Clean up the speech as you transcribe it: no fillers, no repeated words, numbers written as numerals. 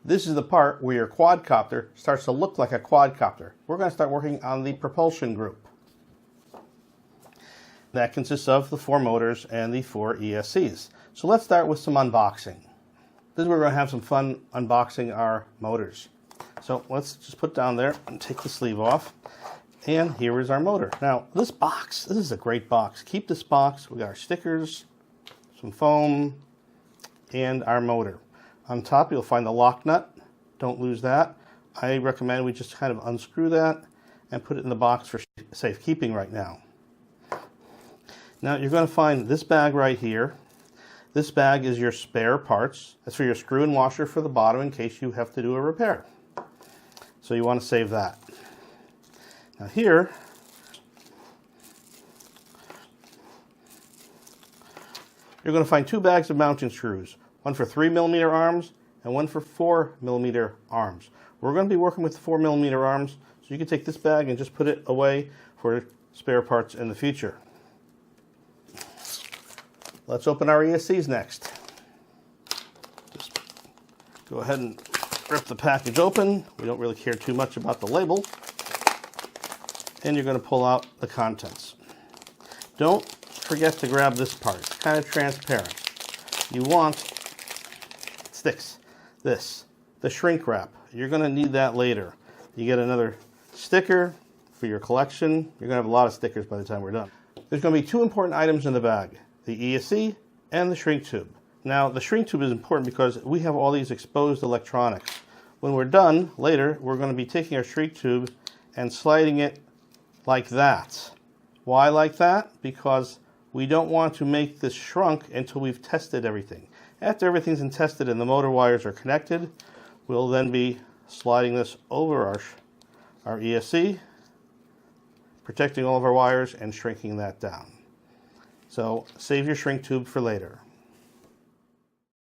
This is the part where your quadcopter starts to look like a quadcopter. We're going to start working on the propulsion group. That consists of the 4 motors and the 4 ESCs. So let's start with some unboxing. This is where we're going to have some fun unboxing our motors. So let's just put down there and take the sleeve off. And here is our motor. Now this is a great box. Keep this box. We got our stickers, some foam, and our motor. On top you'll find the lock nut. Don't lose that. I recommend we just kind of unscrew that and put it in the box for safekeeping right now. Now you're going to find this bag right here. This bag is your spare parts. That's for your screw and washer for the bottom in case you have to do a repair. So you want to save that. Now here, you're going to find 2 bags of mounting screws. One for 3mm arms and one for 4mm arms. We're going to be working with 4mm arms, so you can take this bag and just put it away for spare parts in the future. Let's open our ESCs next. Just go ahead and rip the package open. We don't really care too much about the label. And you're going to pull out the contents. Don't forget to grab this part. It's kind of transparent. You want the shrink wrap. You're going to need that later. You get another sticker for your collection. You're going to have a lot of stickers by the time we're done. There's going to be 2 important items in the bag, the ESC and the shrink tube. Now the shrink tube is important because we have all these exposed electronics. When we're done later, we're going to be taking our shrink tube and sliding it like that. Why like that? Because we don't want to make this shrunk until we've tested everything. After everything's been tested and the motor wires are connected, we'll then be sliding this over our ESC, protecting all of our wires and shrinking that down. So save your shrink tube for later.